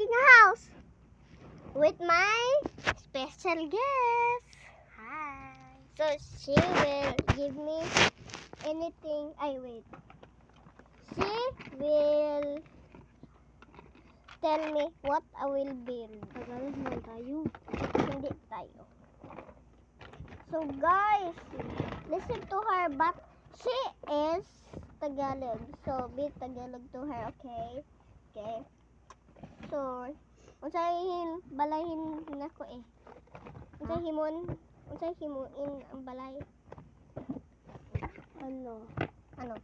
making a house with my special guest. Hi. So she will give me anything. Wait. She will tell me what I will build. Tagalog naman tayo. Hindi tayo. So guys, listen to her, but she is Tagalog. So be Tagalog to her, okay? Okay. So, unsahin balahin nako eh. Unsahin himuin ang balay. Ano? Ano?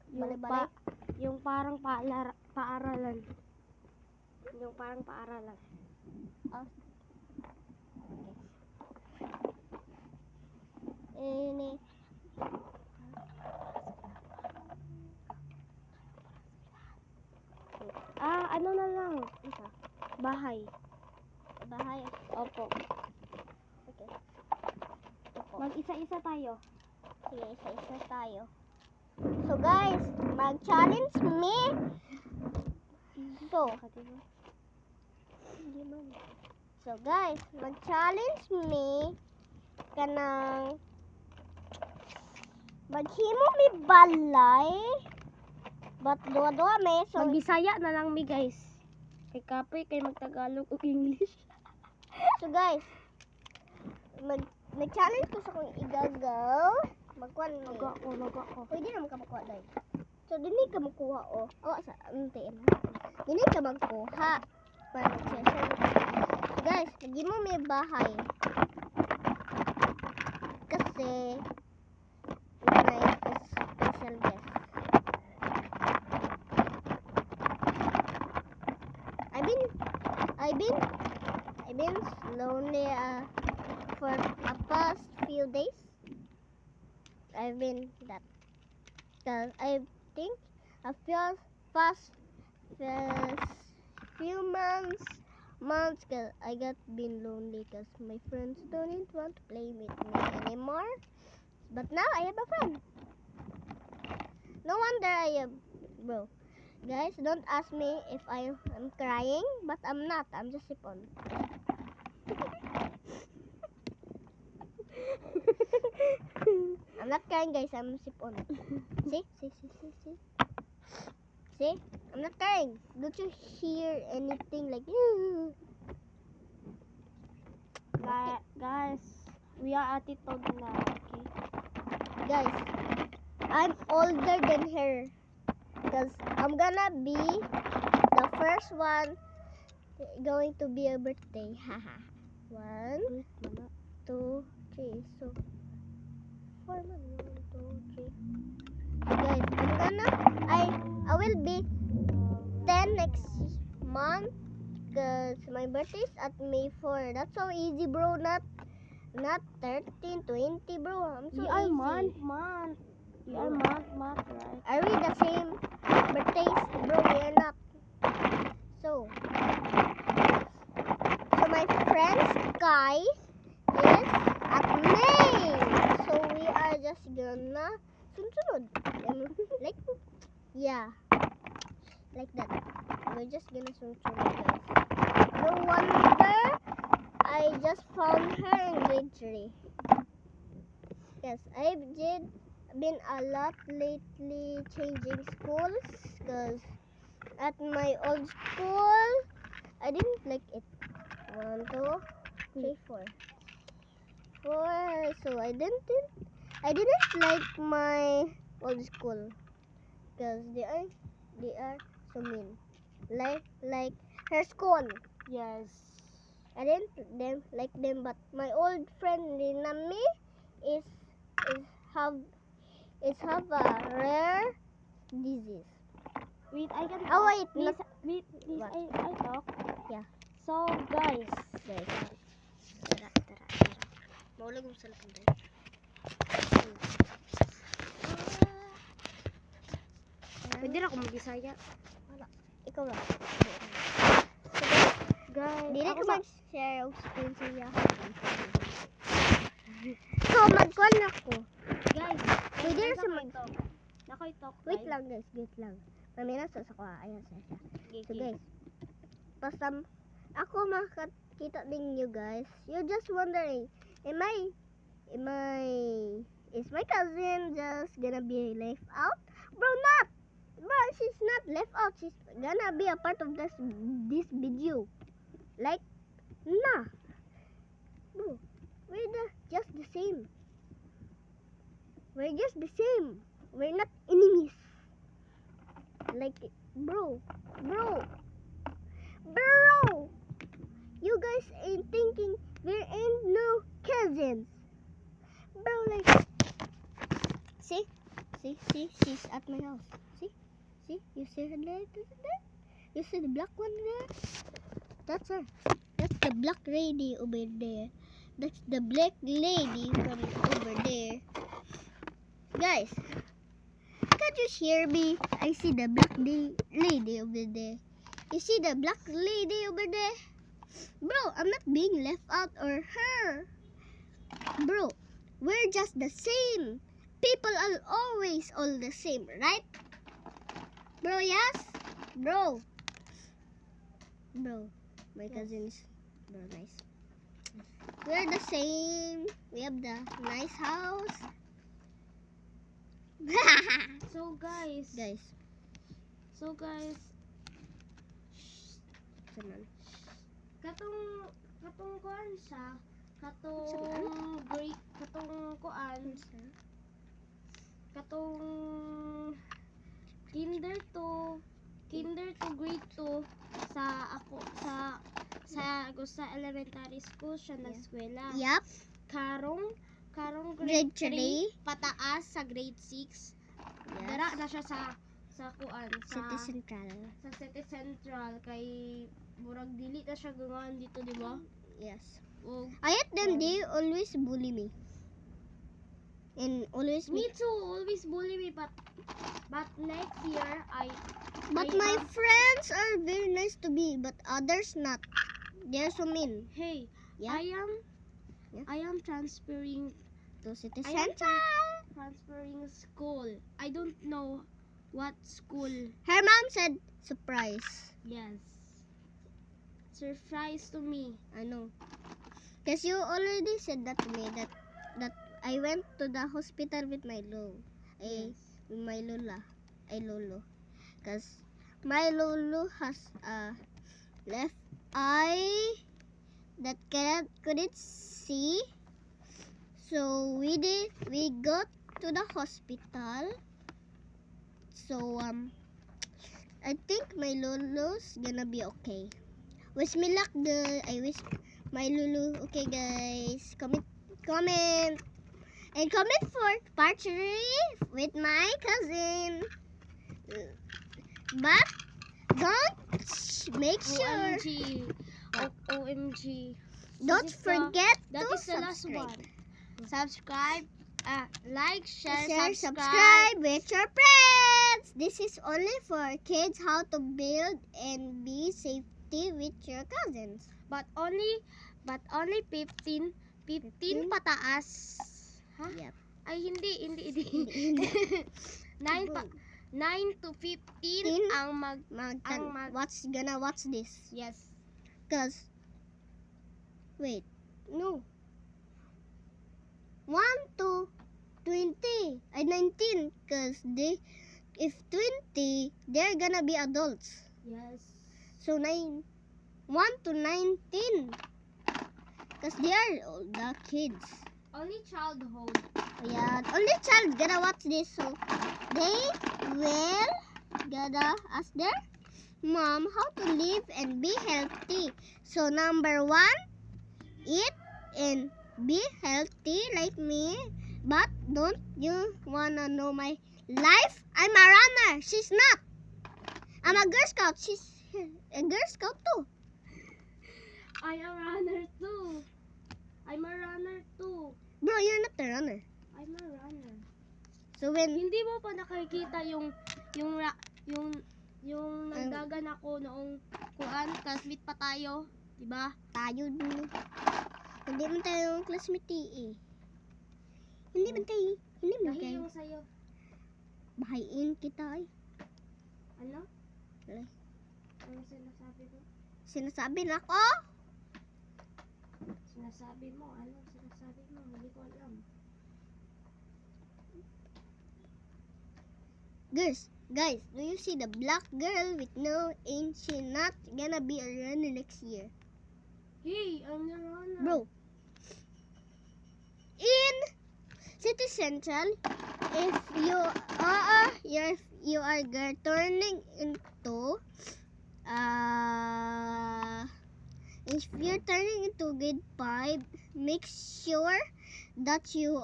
Balay-balay? Yung parang paaralan. Yung parang paaralan. Oh. Ini. Ano na lang? Isa. Bahay. Bahay. Opo. Okay. Mag-isa-isa tayo. Sige, isa-isa tayo. So guys, mag-challenge me. So guys, mag-challenge me kanang maghimo mi balay. But duwa-duwa may so Magbisaya na lang mi guys. Kay kapoy kay magtagalog o English. So guys, nag-challenge ko sa kong igagaw. Magkuhan mi. Maga ko. Pwede naman ka makuha dahil. So, dini ka makuha o. Awa sa antiin. Dini ka magkuha. Para mag-share. So, guys, lagi mo may bahay. Kasi, may special guest. I've been lonely for a past few days. I've been that. Cause I think a past few months cause I got been lonely cause my friends don't want to play with me anymore. But now I have a friend. No wonder I have, bro. Guys, don't ask me if I'm crying, but I'm not. I'm just sipon. I'm not crying, guys. I'm sipon. See? See? I'm not crying. Don't you hear anything like Guys, we are attitude na, okay? Guys, I'm older than her. Because I'm gonna be the first one going to be a birthday. Haha. 1, 2, 3. So 4 1, 2, 3. Guys, I will be 10 next month because my birthday is at May 4. That's so easy, bro. Not 13, 20, bro. I'm so easy. Month. We are month, right? Are we the same birthdays, bro? We are not. So my friend Sky is at May. So we are just gonna sunod. Like, yeah. Like that. We're just gonna sunod, guys. No wonder I just found her in grade 3. Yes, I've been a lot lately changing schools because at my old school I didn't like it. 1, 2, 3, 4. So I didn't like my old school because they are so mean. Like her school. Yes. I didn't like them, but my old friend Rinami is have a rare disease. Wait, I can talk. Oh wait, Please, What? I talk. Yeah. So, guys. Tara. Maulag mo sa lapang tayo. Pwede na ako mag-Bisaya. Ikaw lang. Guys, Hindi ako ko sa... mag-share ang screen siya. So, mag-call ako. Guys, Pwede na sa ito. kay talk Wait time. lang guys, wait lang. Mami nasa sa ko. Ayan siya. So Okay. guys, basta ako makakita ninyo guys. You're just wondering, am I, is my cousin just gonna be left out? Bro, not! Bro, she's not left out. She's gonna be a part of this video. Like, nah. Bro, just the same. We're just the same. We're not enemies. Like, bro. You guys ain't thinking there ain't no cousins. Bro, like, see, she's at my house. See, you see her there? You see the black one there? That's her. That's the black lady over there. That's the black lady from over there. Guys, can't you hear me? I see the black lady over there. You see the black lady over there? Bro, I'm not being left out or her. Bro, we're just the same. People are always all the same, right? Bro, yes? Bro, my cousins. Bro, nice. We're the same. We have the nice house. So guys, Come on. katong kuan siya, katong grade, katong kinder to grade 2 sa elementary school siya Yeah. nag-eskwela. Yup. Karong Grade grade 3 3. pataas sa grade 6. Dara na siya sa City Central. sa City Central kay murag dili na siya gangan dito, di ba? Yes. O I hate them. They always bully me. And always me too, always bully me, but next year But I my have- friends are very nice to me, but others not. They're so mean. hey, Yeah. I am transferring To City I am Central. transferring school. I don't know what school. Her mom said surprise. Yes. Surprise to me. I know. Because you already said that to me that I went to the hospital with my Yes. with my lolo. Because my lolo has a left eye that couldn't see. So we got to the hospital. So I think my lolo's gonna be okay. Wish me luck. I wish my lulu. Okay, guys, comment and comment for part 3 with my cousin. But don't make sure. OMG. OMG. Don't This is forget That to is the last subscribe. one. Subscribe. Like, share, subscribe. Subscribe with your friends. This is only for kids how to build and be safety with your cousins. But only 15 pataas. Ha? Yep. Ay hindi. Hindi. 9 to 15 ang What's gonna watch this? yes. Cause wait, no. 1 to 20, 19. Cause if 20, they're gonna be adults. Yes. So 1 to 19. Cause they are all the kids. Only childhood. Yeah, only child gonna watch this, so they will gonna ask their mom how to live and be healthy. So number 1, eat and be healthy like me. But don't you wanna know my life? I'm a runner. She's not. I'm a Girl Scout. She's a Girl Scout too. I am runner too. I'm a runner too. Bro, you're not a runner. I'm a runner. So when Hindi mo pa nakikita yung nagdagan ako noong classmate pa tayo, di ba? tayo dun. Hindi man tayo classmate eh. Hindi man tayo. Dahil yung sa'yo. bahayin kita ay. Ano? Alay. Ano sinasabi mo? Sinasabi na ko. Sinasabi mo? Ano sinasabi mo? Hindi ko alam. Guys, do you see the black girl with no, ain't she not gonna be a runner next year? Hey, I'm the runner. Bro, in City Central, if you are turning into if you're turning into grade 5, make sure that you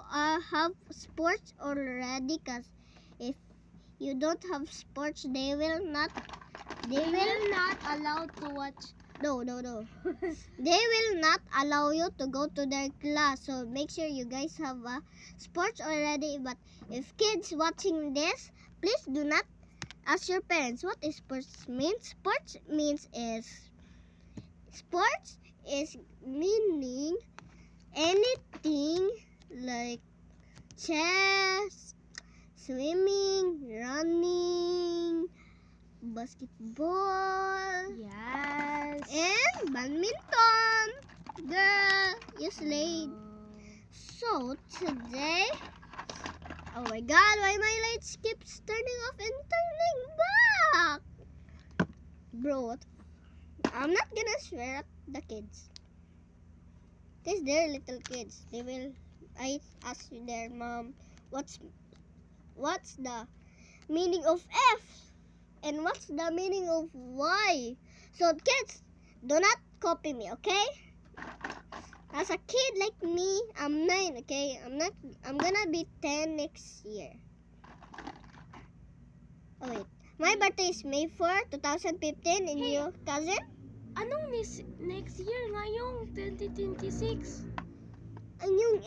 have sports already, cause if you don't have sports, they will not allowed to watch. no. They will not allow you to go to their class. So make sure you guys have sports already. But if kids watching this, please do not ask your parents what is sports means. Sports is meaning anything like chess, swimming, running, basketball, Yes. and badminton. Girl, you slayed. So today, oh my god, why my lights keeps turning off and turning back? Bro, I'm not gonna swear at the kids. Because they're little kids. I ask their mom, what's the meaning of F? And what's the meaning of Y? So kids, do not copy me, okay? As a kid like me, I'm 9, okay? I'm gonna be 10 next year. Oh wait. My birthday is May 4, 2015, and Hey. your cousin? Anong next year ngayong 2026? And yung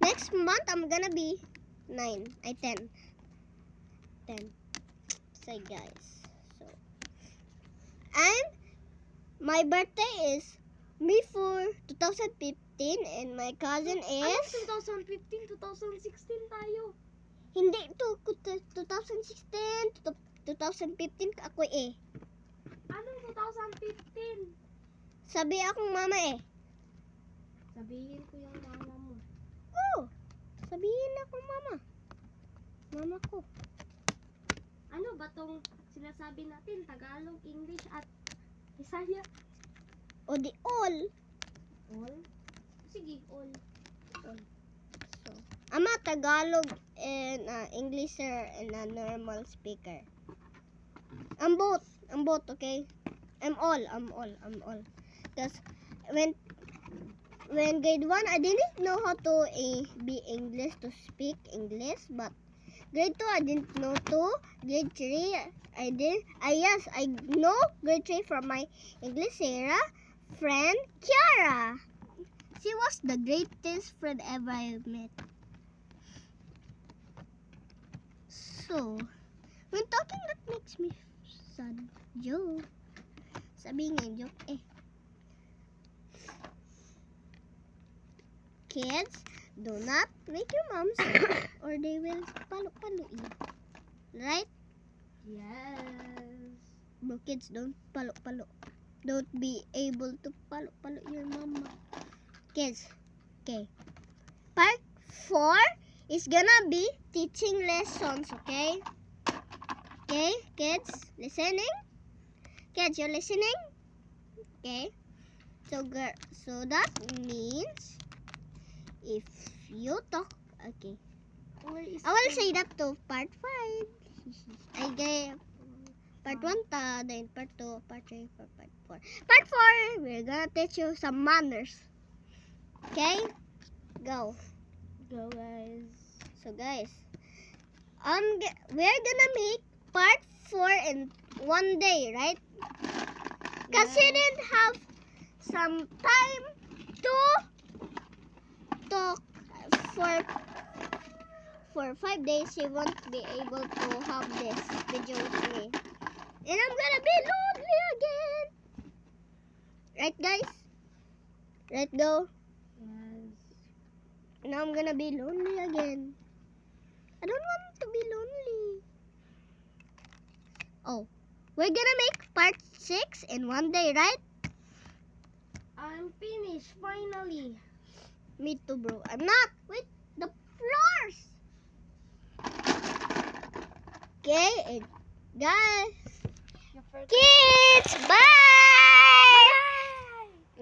next month I'm gonna be 9. 10. So guys, my birthday is May 4, 2015, and my cousin Anong is 2015, 2016 tayo? hindi to 2016, 2015 ako Anong 2015? Sabi akong mama Sabihin ko yung mama mo. Oh, sabihin akong mama. Mama ko. Ano ba tong sinasabi natin? Tagalog, English, at Bisaya? O di all. All? Sige, all. So, I'm a Tagalog and Englisher and a normal speaker. I'm both, okay? I'm all. Because when grade 1, I didn't know how to be English, to speak English, but grade 2, I didn't know to. Grade 3, I know grade 3 from my English Sarah friend, Kiara. She was the greatest friend ever I met. So, when talking, that makes me sad. Joke. Sabi nga joke Kids, do not make your moms or they will palo-palo you. Right? Yes. Bro, kids, don't palo-palo. Don't be able to palo-palo your mama. Kids, okay. Part 4 is gonna be teaching lessons, okay? Okay, kids, listening? Kids, you're listening? Okay. So that means if you talk, okay. I will say that to part 5. I gave part 1 then part 2, part 3, part 4. Part 4, we're gonna teach you some manners. Okay? Go. Go, guys. So guys, we're gonna make part 4 in one day, right? Because you didn't have some time to talk for 5 days. You won't be able to have this video with me. And I'm gonna be lonely again. Right, guys? Right, go? Yes. Now I'm gonna be lonely again. We're gonna make part 6 in one day, right? I'm finished finally. Me too, bro. I'm not. Wait, the floors. Okay, and guys, kids, bye.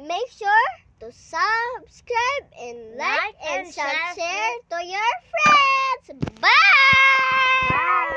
Make sure to subscribe and like and share to your friends. Bye.